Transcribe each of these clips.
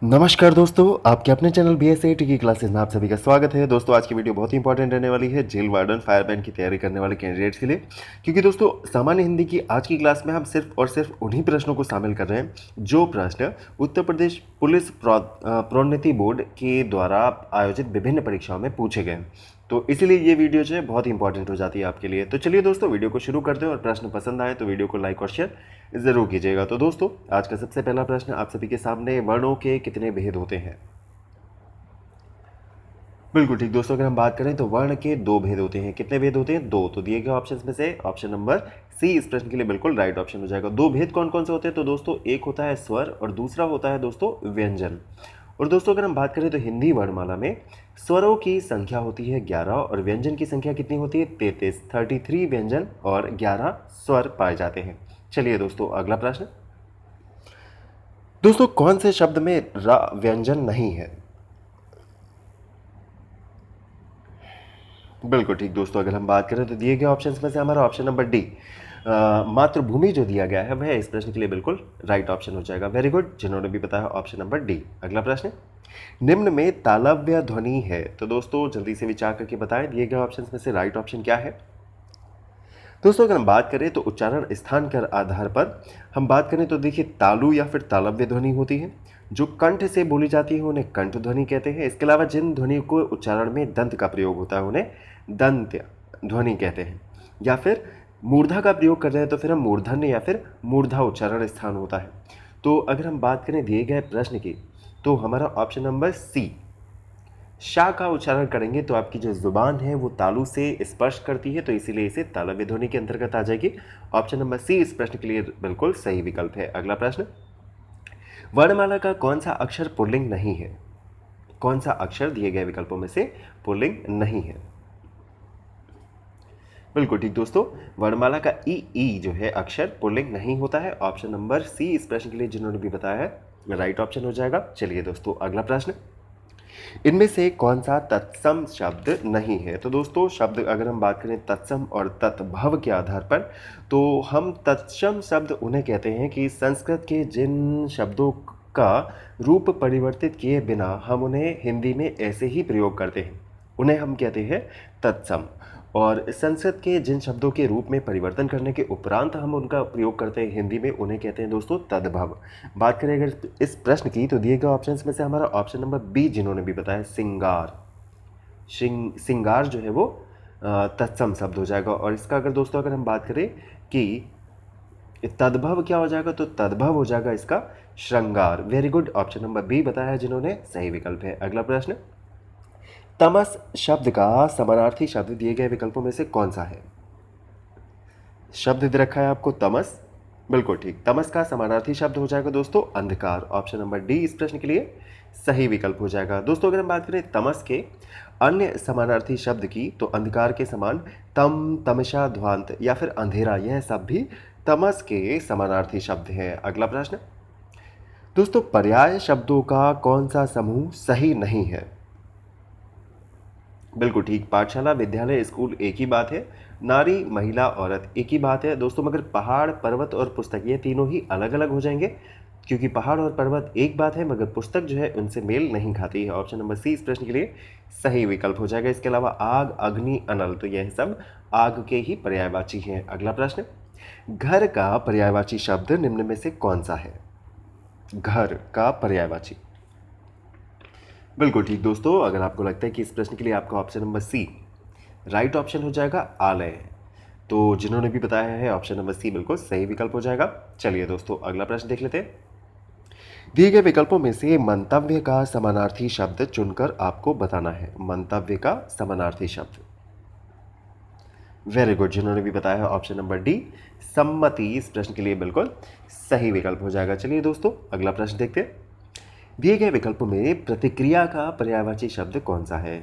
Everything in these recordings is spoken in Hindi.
नमस्कार दोस्तों, आपके अपने चैनल BS8 की क्लासेस में आप सभी का स्वागत है। दोस्तों आज की वीडियो बहुत ही इंपॉर्टेंट रहने वाली है जेल वार्डन फायरमैन की तैयारी करने वाले कैंडिडेट्स के लिए, क्योंकि दोस्तों सामान्य हिंदी की आज की क्लास में हम सिर्फ और सिर्फ उन्हीं प्रश्नों को शामिल कर रहे हैं जो प्रश्न उत्तर प्रदेश पुलिस प्रोन्नति बोर्ड के द्वारा आयोजित विभिन्न परीक्षाओं में पूछे गए हैं। तो इसीलिए ये वीडियो जो है बहुत ही इंपॉर्टेंट हो जाती है आपके लिए। तो चलिए दोस्तों वीडियो को शुरू करते हैं, और प्रश्न पसंद आए तो वीडियो को लाइक और शेयर जरूर कीजिएगा। तो दोस्तों आज का सबसे पहला प्रश्न आप सभी के सामने, वर्णों के कितने भेद होते हैं? बिल्कुल ठीक दोस्तों, अगर हम बात करें तो वर्ण के दो भेद होते हैं। कितने भेद होते हैं? दो। तो दिए गए ऑप्शंस में से ऑप्शन नंबर सी इस प्रश्न के लिए बिल्कुल राइट ऑप्शन हो जाएगा। दो भेद कौन कौन से होते हैं? तो दोस्तों एक होता है स्वर और दूसरा होता है दोस्तों व्यंजन। और दोस्तों अगर हम बात करें तो हिंदी वर्णमाला में स्वरों की संख्या होती है 11 और व्यंजन की संख्या कितनी होती है? 33 व्यंजन और 11 स्वर पाए जाते हैं। चलिए दोस्तों अगला प्रश्न। दोस्तों कौन से शब्द में रा व्यंजन नहीं है? बिल्कुल ठीक दोस्तों, अगर हम बात करें तो दिए गए ऑप्शंस में से हमारा ऑप्शन नंबर डी मातृभूमि जो दिया गया है वह इस प्रश्न के लिए बिल्कुल राइट ऑप्शन हो जाएगा। वेरी गुड, जिन्होंने भी बताया ऑप्शन नंबर डी। अगला प्रश्न, निम्न में तालव्य ध्वनि है। तो दोस्तों जल्दी से विचार करके बताएं दिए गए ऑप्शंस में से राइट ऑप्शन क्या है। दोस्तों अगर हम बात करें तो उच्चारण स्थान के आधार पर हम बात करें तो देखिए तालु या फिर तालव्य ध्वनि होती है। जो कंठ से बोली जाती है उन्हें कंठ ध्वनि कहते हैं। इसके अलावा जिन ध्वनि को उच्चारण में दंत का प्रयोग होता है उन्हें दंत्य ध्वनि कहते हैं। या फिर मूर्धा का प्रयोग कर रहे हैं तो फिर हम मूर्धन्य या फिर मूर्धा उच्चारण स्थान होता है। तो अगर हम बात करें दिए गए प्रश्न की तो हमारा ऑप्शन नंबर सी शा का उच्चारण करेंगे तो आपकी जो जुबान है वो तालु से स्पर्श करती है, तो इसीलिए इसे तालव्य ध्वनि के अंतर्गत आ जाएगी। ऑप्शन नंबर सी इस प्रश्न के लिए बिल्कुल सही विकल्प है। अगला प्रश्न, वर्णमाला का कौन सा अक्षर पुल्लिंग नहीं है? कौन सा अक्षर दिए गए विकल्पों में से पुल्लिंग नहीं है? बिल्कुल ठीक दोस्तों, वर्णमाला का ई जो है अक्षर पुल्लिंग नहीं होता है। ऑप्शन नंबर सी इस प्रश्न के लिए जिन्होंने भी बताया है राइट ऑप्शन हो जाएगा। चलिए दोस्तों अगला प्रश्न, इनमें से कौन सा तत्सम शब्द नहीं है? तो दोस्तों शब्द अगर हम बात करें तत्सम और तत्भव के आधार पर, तो हम तत्सम शब्द उन्हें कहते हैं कि संस्कृत के जिन शब्दों का रूप परिवर्तित किए बिना हम उन्हें हिंदी में ऐसे ही प्रयोग करते हैं उन्हें हम कहते हैं तत्सम। और संस्कृत के जिन शब्दों के रूप में परिवर्तन करने के उपरांत हम उनका प्रयोग करते हैं हिंदी में उन्हें कहते हैं दोस्तों तद्भव। बात करें अगर इस प्रश्न की तो दिए गए ऑप्शंस में से हमारा ऑप्शन नंबर बी जिन्होंने भी बताया सिंगार, सिंगार जो है वो तत्सम शब्द हो जाएगा। और इसका अगर दोस्तों अगर हम बात करें कि तद्भव क्या हो जाएगा, तो तद्भव हो जाएगा इसका श्रृंगार। Very good, option number B बताया है जिन्होंने, सही विकल्प है। अगला प्रश्न, तमस शब्द का समानार्थी शब्द दिए गए विकल्पों में से कौन सा है? शब्द दे रखा है आपको तमस, बिल्कुल ठीक, तमस का समानार्थी शब्द हो जाएगा दोस्तों अंधकार। ऑप्शन नंबर डी इस प्रश्न के लिए सही विकल्प हो जाएगा। दोस्तों अगर हम बात करें तमस के अन्य समानार्थी शब्द की तो अंधकार के समान तम, तमशा, ध्वांत या फिर अंधेरा, यह सब भी तमस के समानार्थी शब्द हैं। अगला प्रश्न, दोस्तों पर्याय शब्दों का कौन सा समूह सही नहीं है? बिल्कुल ठीक, पाठशाला, विद्यालय, स्कूल एक ही बात है। नारी, महिला, औरत एक ही बात है दोस्तों। मगर पहाड़, पर्वत और पुस्तक ये तीनों ही अलग अलग हो जाएंगे, क्योंकि पहाड़ और पर्वत एक बात है मगर पुस्तक जो है उनसे मेल नहीं खाती है। ऑप्शन नंबर सी इस प्रश्न के लिए सही विकल्प हो जाएगा। इसके अलावा आग, अग्नि, अनल, तो यह सब आग के ही पर्यायवाची हैं। अगला प्रश्न, घर का पर्यायवाची शब्द निम्न में से कौन सा है? घर का पर्यायवाची, बिल्कुल ठीक दोस्तों, अगर आपको लगता है कि इस प्रश्न के लिए आपका option number C right option हो जाएगा आलय, तो जिन्होंने भी बताया है ऑप्शन नंबर सी बिल्कुल सही विकल्प हो जाएगा। चलिए दोस्तों अगला प्रश्न देख लेते हैं। दिए गए विकल्पों में से मंतव्य का समानार्थी शब्द चुनकर आपको बताना है। मंतव्य का समानार्थी शब्द, वेरी गुड, जिन्होंने भी बताया है ऑप्शन नंबर डी सम्मति इस प्रश्न के लिए बिल्कुल सही विकल्प हो जाएगा। चलिए दोस्तों अगला प्रश्न देखते हैं। दिए गए विकल्पों में प्रतिक्रिया का पर्यायवाची शब्द कौन सा है?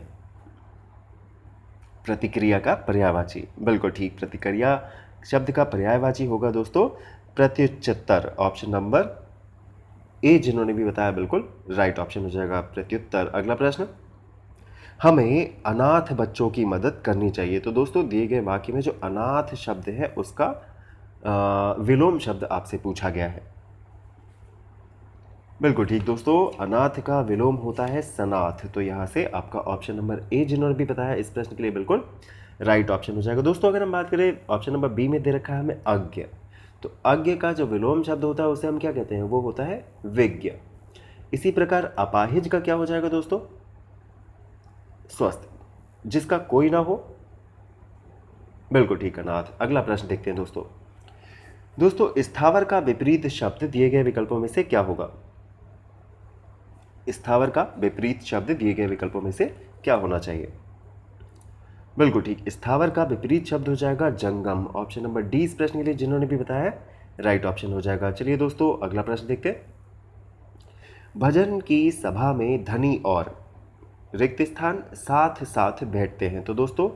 प्रतिक्रिया का पर्यायवाची, बिल्कुल ठीक, प्रतिक्रिया शब्द का पर्यायवाची होगा दोस्तों प्रत्युच्चतर। ऑप्शन नंबर ए जिन्होंने भी बताया बिल्कुल राइट ऑप्शन हो जाएगा प्रत्युत्तर। अगला प्रश्न, हमें अनाथ बच्चों की मदद करनी चाहिए। तो दोस्तों दिए गए वाक्य में जो अनाथ शब्द है उसका विलोम शब्द आपसे पूछा गया है। बिल्कुल ठीक दोस्तों, अनाथ का विलोम होता है सनाथ, तो यहाँ से आपका ऑप्शन नंबर ए जिन्होंने भी बताया इस प्रश्न के लिए बिल्कुल राइट ऑप्शन हो जाएगा। दोस्तों अगर हम बात करें ऑप्शन नंबर बी में दे रखा है हमें अज्ञ, तो अज्ञ का जो विलोम शब्द होता है उसे हम क्या कहते हैं, वो होता है विज्ञ। इसी प्रकार अपाहिज का क्या हो जाएगा दोस्तों, स्वस्थ, जिसका कोई ना हो, बिल्कुल ठीक अनाथ। अगला प्रश्न देखते हैं दोस्तों। दोस्तों स्थावर का विपरीत शब्द दिए गए विकल्पों में से क्या होगा, स्थावर का विपरीत शब्द दिए गए विकल्पों में से क्या होना चाहिए। बिल्कुल ठीक, स्थावर का विपरीत शब्द हो जाएगा जंगम। ऑप्शन नंबर डी इस प्रश्न के लिए जिन्होंने भी बताया राइट ऑप्शन हो जाएगा। चलिए दोस्तों अगला प्रश्न देखते हैं। भजन की सभा में धनी और रिक्त स्थान साथ साथ बैठते हैं, तो दोस्तों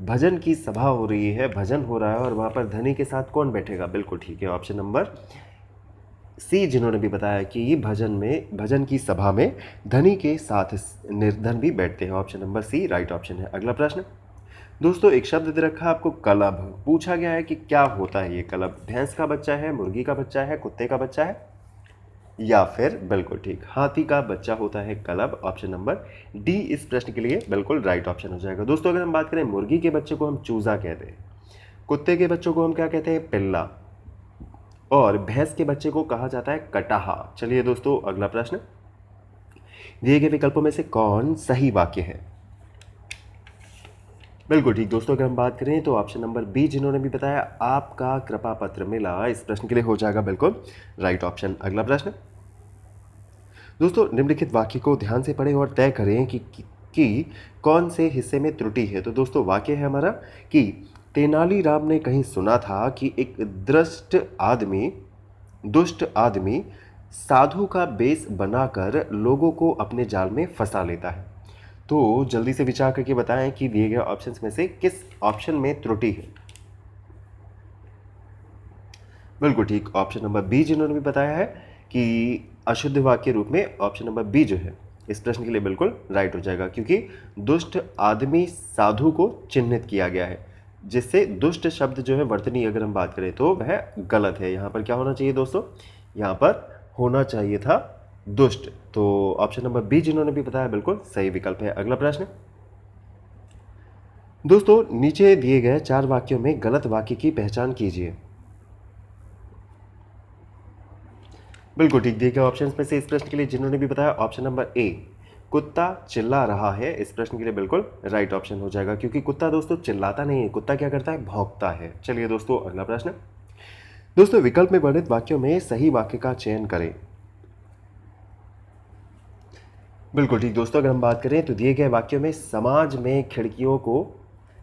भजन की सभा हो रही है, भजन हो रहा है और वहां पर धनी के साथ कौन बैठेगा, बिल्कुल ठीक है ऑप्शन नंबर सी जिन्होंने भी बताया कि भजन की सभा में धनी के साथ निर्धन भी बैठते हैं। Option number C right option है। अगला प्रश्न दोस्तों, एक शब्द दे रखा है आपको कलब, पूछा गया है कि क्या होता है ये कलब, भैंस का बच्चा है, मुर्गी का बच्चा है, कुत्ते का बच्चा है, या फिर बिल्कुल ठीक हाथी का बच्चा होता है कलब। ऑप्शन नंबर डी इस प्रश्न के लिए बिल्कुल राइट ऑप्शन हो जाएगा। दोस्तों अगर हम बात करें, मुर्गी के बच्चे को हम चूजा कहते हैं, कुत्ते के बच्चों को हम क्या कहते हैं, पिल्ला, और भैंस के बच्चे को कहा जाता है कटाहा। चलिए दोस्तों अगला प्रश्न, दिए गए विकल्पों में से कौन सही वाक्य है। बिल्कुल ठीक दोस्तों, अगर हम बात करें तो ऑप्शन नंबर बी जिन्होंने भी बताया आपका कृपा पत्र मिला, इस प्रश्न के लिए हो जाएगा बिल्कुल राइट ऑप्शन। अगला प्रश्न दोस्तों, निम्नलिखित वाक्य को ध्यान से पढ़ें और तय करें कि कौन से हिस्से में त्रुटि है। तो दोस्तों वाक्य है हमारा कि तेनालीराम ने कहीं सुना था कि एक दुष्ट आदमी साधु का बेस बनाकर लोगों को अपने जाल में फंसा लेता है। तो जल्दी से विचार करके बताएं कि दिए गए ऑप्शंस में से किस ऑप्शन में त्रुटि है। बिल्कुल ठीक, ऑप्शन नंबर बी जिन्होंने भी बताया है कि अशुद्ध वाक्य रूप में ऑप्शन नंबर बी जो है इस प्रश्न के लिए बिल्कुल राइट हो जाएगा, क्योंकि दुष्ट आदमी साधु को चिन्हित किया गया है, जिससे दुष्ट शब्द जो है वर्तनी अगर हम बात करें तो वह गलत है। यहाँ पर क्या होना चाहिए दोस्तों, यहाँ पर होना चाहिए था दुष्ट। तो ऑप्शन नंबर बी जिन्होंने भी बताया बिल्कुल सही विकल्प है। अगला प्रश्न दोस्तों, नीचे दिए गए 4 वाक्यों में गलत वाक्य की पहचान कीजिए। बिल्कुल ठीक, दिए गए ऑप्शन में से इस प्रश्न के लिए जिन्होंने भी बताया ऑप्शन नंबर ए कुत्ता चिल्ला रहा है, इस प्रश्न के लिए बिल्कुल राइट ऑप्शन हो जाएगा, क्योंकि कुत्ता दोस्तों चिल्लाता नहीं है, कुत्ता क्या करता है, भौंकता है। चलिए दोस्तों अगला प्रश्न दोस्तों, विकल्प में वर्णित वाक्यों में सही वाक्य का चयन करें। बिल्कुल ठीक दोस्तों, अगर हम बात करें तो दिए गए वाक्यों में समाज में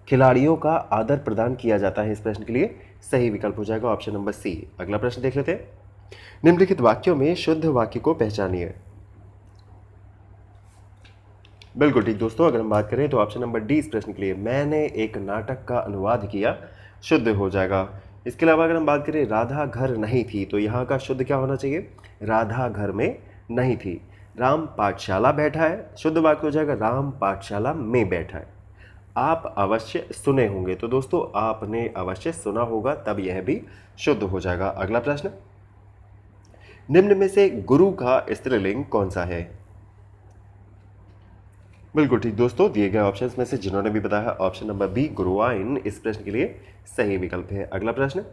खिलाड़ियों का आदर प्रदान किया जाता है, इस प्रश्न के लिए सही विकल्प हो जाएगा ऑप्शन नंबर सी। अगला प्रश्न देख लेते हैं। निम्नलिखित वाक्यों में शुद्ध वाक्य को पहचानिए। बिल्कुल ठीक दोस्तों, अगर हम बात करें तो ऑप्शन नंबर डी इस प्रश्न के लिए मैंने एक नाटक का अनुवाद किया, शुद्ध हो जाएगा। इसके अलावा अगर हम बात करें राधा घर नहीं थी, तो यहाँ का शुद्ध क्या होना चाहिए, राधा घर में नहीं थी। राम पाठशाला बैठा है, शुद्ध वाक्य हो जाएगा राम पाठशाला में बैठा है। आप अवश्य सुने होंगे, तो दोस्तों आपने अवश्य सुना होगा, तब यह भी शुद्ध हो जाएगा। अगला प्रश्न, निम्न में से गुरु का स्त्रीलिंग कौन सा है। बिल्कुल ठीक दोस्तों, दिए गए ऑप्शंस में से जिन्होंने भी बताया ऑप्शन नंबर बी गुरुआइन इस प्रश्न के लिए सही विकल्प है। अगला प्रश्न,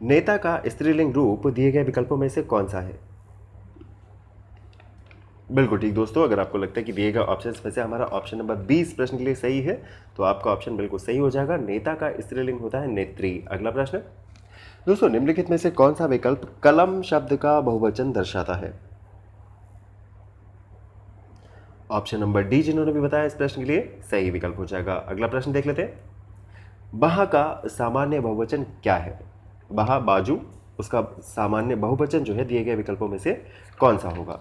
नेता का स्त्रीलिंग रूप दिए गए विकल्पों में से कौन सा है। बिल्कुल ठीक दोस्तों, अगर आपको लगता है कि दिए गए ऑप्शंस में से हमारा ऑप्शन नंबर बी इस प्रश्न के लिए सही है, तो आपका ऑप्शन बिल्कुल सही हो जाएगा, नेता का स्त्रीलिंग होता है नेत्री। अगला प्रश्न दोस्तों, निम्नलिखित में से कौन सा विकल्प कलम शब्द का बहुवचन दर्शाता है। ऑप्शन नंबर डी जिन्होंने भी बताया इस प्रश्न के लिए सही विकल्प हो जाएगा। अगला प्रश्न देख लेते हैं। बहा का सामान्य बहुवचन क्या है। बहा बाजू, उसका सामान्य बहुवचन जो है दिए गए विकल्पों में से कौन सा होगा।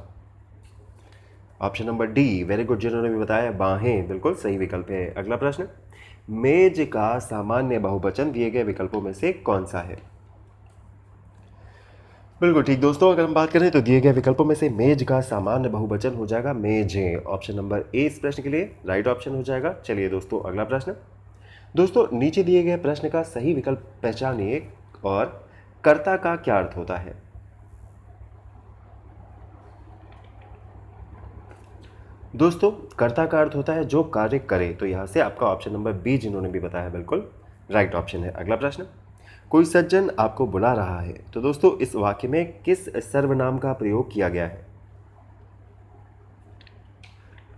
Option number D very good जिन्होंने भी बताया बाहें, बिल्कुल सही विकल्प है। अगला प्रश्न, मेज का सामान्य बहुवचन दिए गए विकल्पों में से कौन सा है। बिल्कुल ठीक दोस्तों, अगर हम बात करें तो दिए गए विकल्पों में से मेज का सामान्य बहुवचन हो जाएगा मेजें। ऑप्शन नंबर ए इस प्रश्न के लिए राइट ऑप्शन हो जाएगा। चलिए दोस्तों अगला प्रश्न दोस्तों, नीचे दिए गए प्रश्न का सही विकल्प पहचानिए और कर्ता का क्या अर्थ होता है। दोस्तों कर्ता का अर्थ होता है जो कार्य करे, तो यहाँ से आपका ऑप्शन नंबर बी जिन्होंने भी बताया बिल्कुल राइट ऑप्शन है। अगला प्रश्न, कोई सज्जन आपको बुला रहा है, तो दोस्तों इस वाक्य में किस सर्वनाम का प्रयोग किया गया है?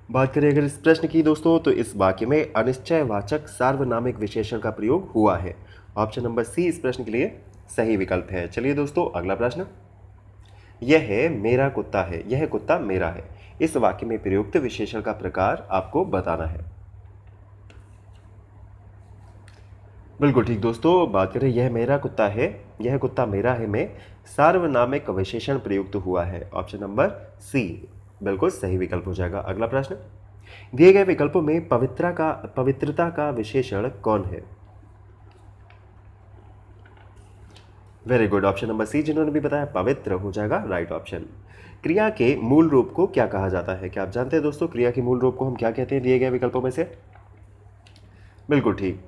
बात करें अगर इस प्रश्न की दोस्तों, तो इस वाक्य में अनिश्चयवाचक सार्वनामिक विशेषण का प्रयोग हुआ है। ऑप्शन नंबर सी इस प्रश्न के लिए सही विकल्प है। चलिए दोस्तों अगला प्रश्न, यह मेरा कुत्ता है, यह कुत्ता मेरा है, इस वाक्य में प्रयुक्त विशेषण का प्रकार आपको बताना है। बिल्कुल ठीक दोस्तों, बात करें यह मेरा कुत्ता है, यह कुत्ता मेरा है में सार्वनामिक विशेषण प्रयुक्त हुआ है। ऑप्शन नंबर सी बिल्कुल सही विकल्प हो जाएगा। अगला प्रश्न, दिए गए विकल्पों में पवित्रता का विशेषण कौन है? Very good, option number C जिन्होंने भी बताया पवित्र हो जाएगा राइट ऑप्शन। क्रिया के मूल रूप को क्या कहा जाता है? क्या आप जानते हैं दोस्तों क्रिया के मूल रूप को हम क्या कहते हैं दिए गए विकल्पों में से? बिल्कुल ठीक,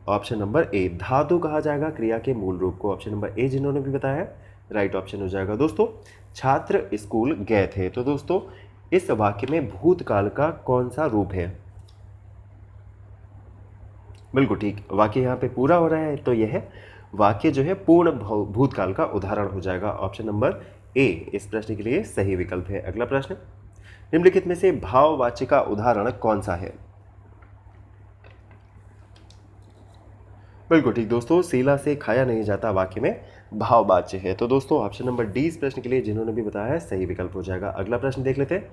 ऑप्शन नंबर ए धातु कहा जाएगा क्रिया के मूल रूप को। ऑप्शन नंबर ए जिन्होंने भी बताया राइट ऑप्शन हो जाएगा। दोस्तों छात्र स्कूल गए थे, तो दोस्तों इस वाक्य में भूतकाल का कौन सा रूप है? बिल्कुल ठीक, वाक्य यहाँ पे पूरा हो रहा है, तो यह वाक्य जो है पूर्ण भूतकाल का उदाहरण हो जाएगा। ऑप्शन नंबर ए इस प्रश्न के लिए सही विकल्प है। अगला प्रश्न, निम्नलिखित में से भाववाची का उदाहरण कौन सा है? बिल्कुल ठीक दोस्तों, सीला से खाया नहीं जाता वाक्य में भाववाच्य है, तो दोस्तों ऑप्शन नंबर डी इस प्रश्न के लिए जिन्होंने भी बताया है सही विकल्प हो जाएगा। अगला प्रश्न देख लेते हैं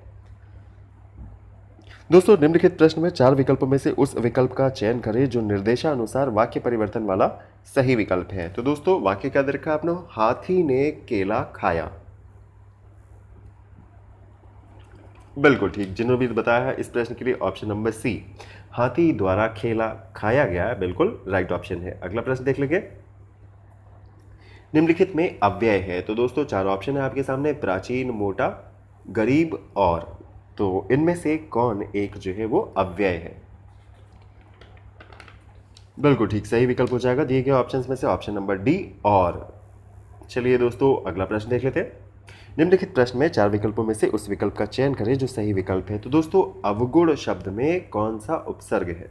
दोस्तों, निम्नलिखित प्रश्न में 4 विकल्पों में से उस विकल्प का चयन करें जो निर्देशानुसार वाक्य परिवर्तन वाला सही विकल्प है। तो दोस्तों वाक्य क्या दे रखा है आपने? हाथी ने केला खाया। बिल्कुल ठीक, जिन्होंने भी बताया है इस प्रश्न के लिए ऑप्शन नंबर सी हाथी द्वारा केला खाया गया बिल्कुल राइट ऑप्शन है। अगला प्रश्न देख लेंगे, निम्नलिखित में अव्यय है, तो दोस्तों 4 ऑप्शन है आपके सामने, प्राचीन, मोटा, गरीब और, तो इनमें से कौन एक जो है वो अव्यय है? बिल्कुल ठीक, सही विकल्प हो जाएगा दिए गए ऑप्शंस में से ऑप्शन नंबर डी और। चलिए दोस्तों अगला प्रश्न देख लेते हैं, निम्नलिखित प्रश्न में 4 विकल्पों में से उस विकल्प का चयन करें जो सही विकल्प है। तो दोस्तों अवगुण शब्द में कौन सा उपसर्ग है?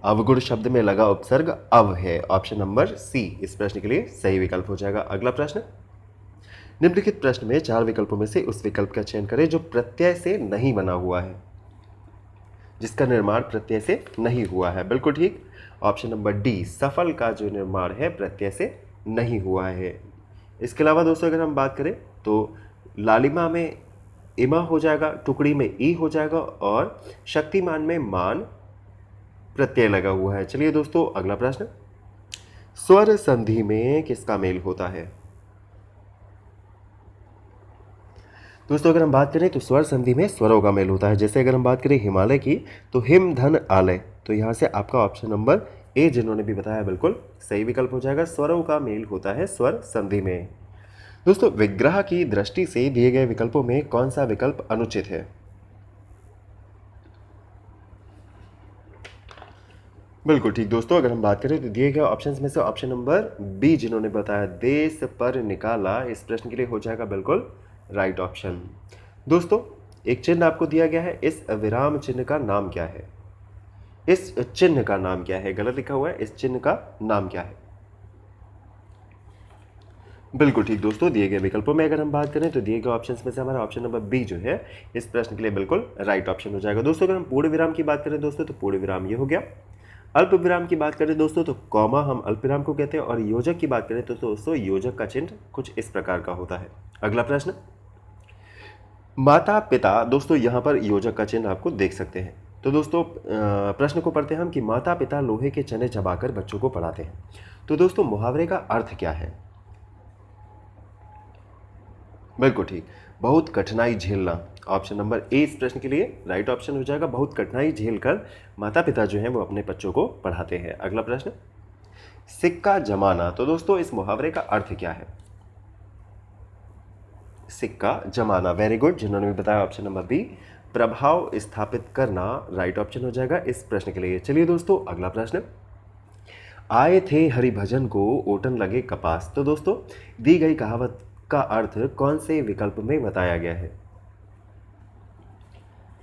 अवगुण शब्द में लगा उपसर्ग अव है। ऑप्शन नंबर सी इस प्रश्न के लिए सही विकल्प हो जाएगा। अगला प्रश्न, निम्नलिखित प्रश्न में 4 विकल्पों में से उस विकल्प का चयन करें जो प्रत्यय से नहीं बना हुआ है, जिसका निर्माण प्रत्यय से नहीं हुआ है। बिल्कुल ठीक, ऑप्शन नंबर डी सफल का जो निर्माण है प्रत्यय से नहीं हुआ है। इसके अलावा दोस्तों अगर हम बात करें तो लालिमा में इमा हो जाएगा, टुकड़ी में ई हो जाएगा और शक्तिमान में मान प्रत्यय लगा हुआ है। चलिए दोस्तों अगला प्रश्न, स्वर संधि में किसका मेल होता है? दोस्तों अगर हम बात करें तो स्वर संधि में स्वरों का मेल होता है। जैसे अगर हम बात करें हिमालय की, तो हिम धन आलय, तो यहाँ से आपका ऑप्शन नंबर ए जिन्होंने भी बताया बिल्कुल सही विकल्प हो जाएगा। स्वरों का मेल होता है स्वर संधि में। दोस्तों विग्रह की दृष्टि से दिए गए विकल्पों में कौन सा विकल्प अनुचित है? बिल्कुल ठीक दोस्तों, अगर हम बात करें तो दिए गए ऑप्शंस में से ऑप्शन नंबर बी जिन्होंने बताया देश पर निकाला, इस प्रश्न के लिए हो जाएगा बिल्कुल राइट ऑप्शन। दोस्तों एक चिन्ह आपको दिया गया है, इस विराम चिन्ह का नाम क्या है? इस चिन्ह का नाम क्या है? गलत लिखा हुआ है, इस चिन्ह का नाम क्या है? बिल्कुल ठीक दोस्तों, दिए गए विकल्पों में अगर हम बात करें तो दिए गए ऑप्शंस में से हमारा ऑप्शन नंबर बी जो है इस प्रश्न के लिए बिल्कुल राइट ऑप्शन हो जाएगा। दोस्तों अगर हम पूर्ण विराम की बात करें दोस्तों, तो पूर्ण विराम ये हो गया। अल्प विराम की बात करें दोस्तों, तो कॉमा हम अल्प विराम को कहते हैं, और योजक की बात करें तो दोस्तों योजक का चिन्ह कुछ इस प्रकार का होता है। अगला प्रश्न, माता पिता, दोस्तों यहाँ पर योजक का चिन्ह आपको देख सकते हैं। तो दोस्तों प्रश्न को पढ़ते हैं हम कि माता पिता लोहे के चने चबाकर बच्चों को पढ़ाते हैं। तो दोस्तों मुहावरे का अर्थ क्या है? बिल्कुल ठीक, बहुत कठिनाई झेलना। ऑप्शन नंबर ए इस प्रश्न के लिए राइट ऑप्शन हो जाएगा। बहुत कठिनाई झेलकर माता पिता जो हैं वो अपने बच्चों को पढ़ाते हैं। अगला प्रश्न, सिक्का जमाना, तो दोस्तों इस मुहावरे का अर्थ क्या है? सिक्का जमाना, वेरी गुड, जिन्होंने भी बताया ऑप्शन नंबर बी प्रभाव स्थापित करना राइट ऑप्शन हो जाएगा इस प्रश्न के लिए। चलिए दोस्तों अगला प्रश्न, आए थे हरिभजन को ओटन लगे कपास, तो दोस्तों दी गई कहावत का अर्थ कौन से विकल्प में बताया गया है?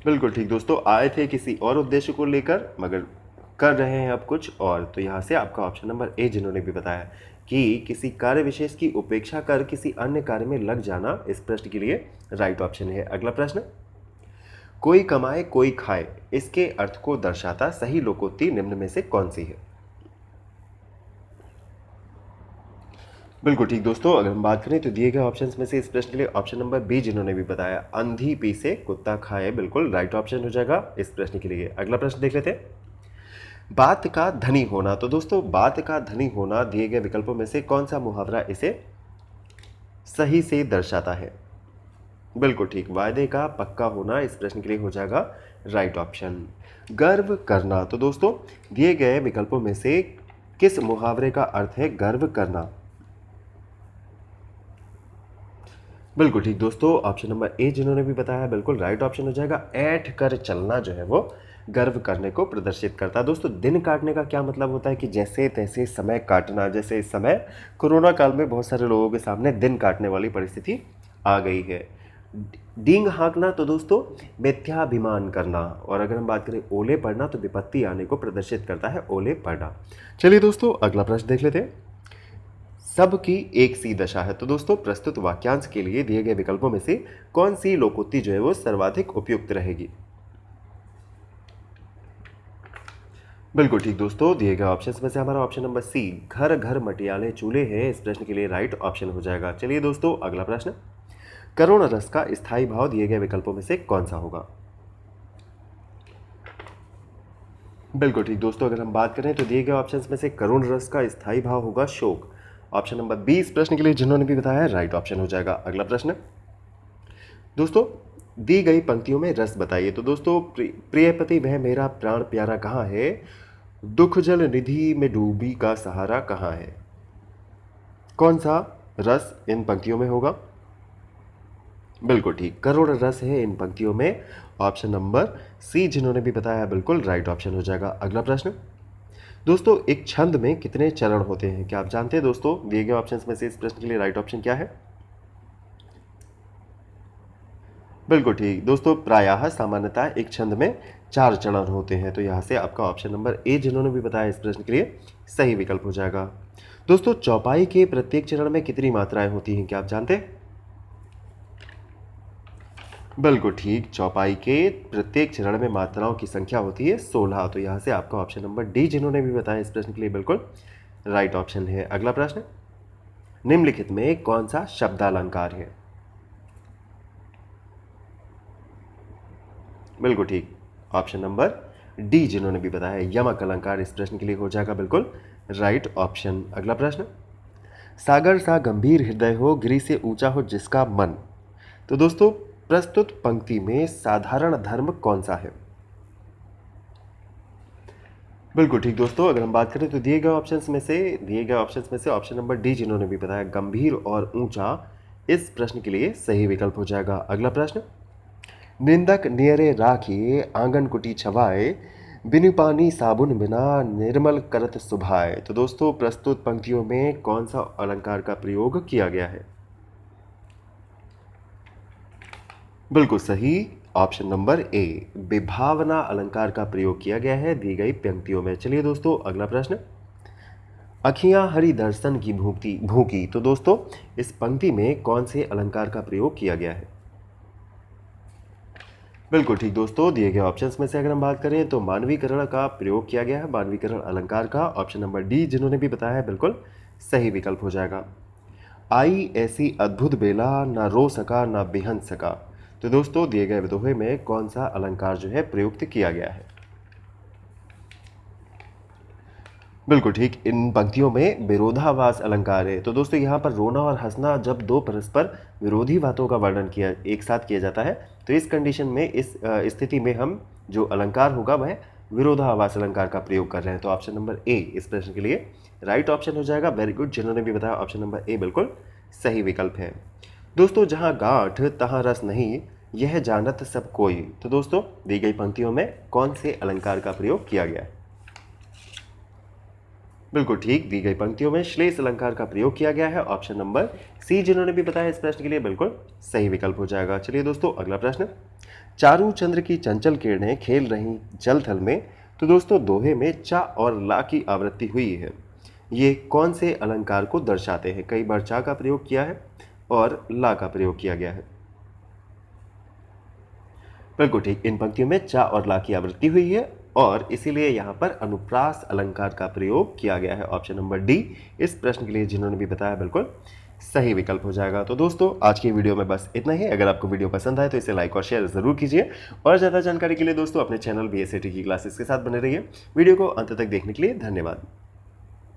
बिल्कुल ठीक दोस्तों, आए थे किसी और उद्देश्य को लेकर मगर कर रहे हैं अब कुछ और। तो यहाँ से आपका ऑप्शन नंबर ए जिन्होंने भी बताया कि किसी कार्य विशेष की उपेक्षा कर किसी अन्य कार्य में लग जाना, इस प्रश्न के लिए राइट ऑप्शन है। अगला प्रश्न, कोई कमाए कोई खाए, इसके अर्थ को दर्शाता सही लोकोक्ति निम्न में से कौन सी है? बिल्कुल ठीक दोस्तों, अगर हम बात करें तो दिए गए ऑप्शंस में से इस प्रश्न के लिए ऑप्शन नंबर बी जिन्होंने भी बताया, अंधी पी से कुत्ता खाए, बिल्कुल राइट ऑप्शन हो जाएगा इस प्रश्न के लिए। अगला प्रश्न देख लेते हैं, बात का धनी होना। तो दोस्तों बात का धनी होना दिए गए विकल्पों में से कौन सा मुहावरा इसे सही से दर्शाता है? बिल्कुल ठीक, वायदे का पक्का होना इस प्रश्न के लिए हो जाएगा राइट ऑप्शन। गर्व करना, तो दोस्तों दिए गए विकल्पों में से किस मुहावरे का अर्थ है गर्व करना? बिल्कुल ठीक दोस्तों, ऑप्शन नंबर ए जिन्होंने भी बताया बिल्कुल राइट ऑप्शन हो जाएगा। ऐंठ कर चलना जो है वो गर्व करने को प्रदर्शित करता है। दोस्तों दिन काटने का क्या मतलब होता है कि जैसे तैसे समय काटना। जैसे इस समय कोरोना काल में बहुत सारे लोगों के सामने दिन काटने वाली परिस्थिति आ गई है। डींग हाँकना, तो दोस्तों मिथ्याभिमान करना। और अगर हम बात करें ओले पड़ना, तो विपत्ति आने को प्रदर्शित करता है ओले पड़ना। चलिए दोस्तों अगला प्रश्न देख लेते हैं, सबकी एक सी दशा है। तो दोस्तों प्रस्तुत वाक्यांश के लिए दिए गए विकल्पों में से कौन सी लोकोक्ति जो है वो सर्वाधिक उपयुक्त रहेगी? बिल्कुल ठीक दोस्तों, दिए गए ऑप्शंस में से हमारा ऑप्शन नंबर सी, घर घर मटियाले चूल्हे है, इस प्रश्न के लिए राइट ऑप्शन हो जाएगा। चलिए दोस्तों अगला प्रश्न, करुण रस का स्थायी भाव दिए गए विकल्पों में से कौन सा होगा? बिल्कुल ठीक दोस्तों, अगर हम बात करें तो दिए गए ऑप्शंस में से करुण रस का स्थायी भाव होगा शोक। ऑप्शन नंबर बी इस प्रश्न के लिए जिन्होंने भी बताया राइट ऑप्शन हो जाएगा। अगला प्रश्न दोस्तों, दी गई पंक्तियों में रस बताइए। तो दोस्तों प्रियपति वह मेरा प्राण प्यारा कहाँ है, दुख जल निधि में डूबी का सहारा कहाँ है? कौन सा रस इन पंक्तियों में होगा? बिल्कुल ठीक, करुण रस है इन पंक्तियों में। ऑप्शन नंबर सी जिन्होंने भी बताया बिल्कुल राइट ऑप्शन हो जाएगा। अगला प्रश्न दोस्तों, एक छंद में कितने चरण होते हैं, क्या आप जानते हैं? दोस्तों दिए गए ऑप्शंस में से इस प्रश्न के लिए राइट ऑप्शन क्या है? बिल्कुल ठीक दोस्तों, प्रायः सामान्यतः एक छंद में 4 चरण होते हैं। तो यहाँ से आपका ऑप्शन नंबर ए जिन्होंने भी बताया इस प्रश्न के लिए सही विकल्प हो जाएगा। दोस्तों चौपाई के प्रत्येक चरण में कितनी मात्राएं होती हैं, क्या आप जानते हैं? बिल्कुल ठीक, चौपाई के प्रत्येक चरण में मात्राओं की संख्या होती है 16। तो यहाँ से आपका ऑप्शन नंबर डी जिन्होंने भी बताया इस प्रश्न के लिए बिल्कुल राइट ऑप्शन है। अगला प्रश्न, निम्नलिखित में कौन सा शब्दालंकार है? बिल्कुल ठीक, ऑप्शन नंबर डी जिन्होंने भी बताया यमक अलंकार इस प्रश्न के लिए हो जाएगा बिल्कुल राइट ऑप्शन। अगला प्रश्न, सागर सा गंभीर हृदय हो गिरी से ऊंचा हो जिसका मन। तो दोस्तों प्रस्तुत पंक्ति में साधारण धर्म कौन सा है? बिल्कुल ठीक दोस्तों, अगर हम बात करें तो दिए गए ऑप्शंस में से ऑप्शन नंबर डी जिन्होंने भी बताया गंभीर और ऊंचा इस प्रश्न के लिए सही विकल्प हो जाएगा। अगला प्रश्न, निंदक नियरे राखी आंगन कुटी छवाए, बिनु पानी साबुन बिना निर्मल करत सुभाए। तो दोस्तों प्रस्तुत पंक्तियों में कौन सा अलंकार का प्रयोग किया गया है? बिल्कुल सही, ऑप्शन नंबर ए, विभावना अलंकार का प्रयोग किया गया है दी गई पंक्तियों में। चलिए दोस्तों अगला प्रश्न, अखियां हरि दर्शन की भूखी भूखी। तो दोस्तों इस पंक्ति में कौन से अलंकार का प्रयोग किया गया है? बिल्कुल ठीक दोस्तों, दिए गए ऑप्शंस में से अगर हम बात करें तो मानवीकरण का प्रयोग किया गया है, मानवीकरण अलंकार का। ऑप्शन नंबर डी जिन्होंने भी बताया है बिल्कुल सही विकल्प हो जाएगा। आई ऐसी अद्भुत बेला ना रो सका ना बिहन सका। तो दोस्तों दिए गए दोहे में कौन सा अलंकार जो है प्रयुक्त किया गया है? बिल्कुल ठीक, इन पंक्तियों में विरोधाभास अलंकार है। तो दोस्तों यहाँ पर रोना और हंसना जब दो परस्पर विरोधी बातों का वर्णन किया एक साथ किया जाता है, तो इस कंडीशन में इस स्थिति में हम जो अलंकार होगा वह विरोधाभास अलंकार का प्रयोग कर रहे हैं। तो ऑप्शन नंबर ए इस प्रश्न के लिए राइट ऑप्शन हो जाएगा। वेरी गुड, जिन्होंने भी बताया ऑप्शन नंबर ए बिल्कुल सही विकल्प है। दोस्तों जहाँ गांठ तहाँ रस नहीं, यह जानत सब कोई। तो दोस्तों दी गई पंक्तियों में कौन से अलंकार का प्रयोग किया गया है? बिल्कुल ठीक, दी गई पंक्तियों में श्लेष अलंकार का प्रयोग किया गया है। ऑप्शन नंबर सी जिन्होंने भी बताया इस प्रश्न के लिए बिल्कुल सही विकल्प हो जाएगा। चलिए दोस्तों अगला प्रश्न, चारू चंद्र की चंचल किरणें खेल रही जल थल में। तो दोस्तों दोहे में चा और ला की आवृत्ति हुई है, ये कौन से अलंकार को दर्शाते हैं? कई बार चा का प्रयोग किया है और ला का प्रयोग किया गया है। बिल्कुल ठीक, इन पंक्तियों में चा और ला की आवृत्ति हुई है और इसीलिए यहाँ पर अनुप्रास अलंकार का प्रयोग किया गया है। ऑप्शन नंबर डी इस प्रश्न के लिए जिन्होंने भी बताया बिल्कुल सही विकल्प हो जाएगा। तो दोस्तों आज की वीडियो में बस इतना ही। अगर आपको वीडियो पसंद आए तो इसे लाइक और शेयर जरूर कीजिए और ज़्यादा जानकारी के लिए दोस्तों अपने चैनल BSAT की क्लासेस के साथ बने रहिए। वीडियो को अंत तक देखने के लिए धन्यवाद।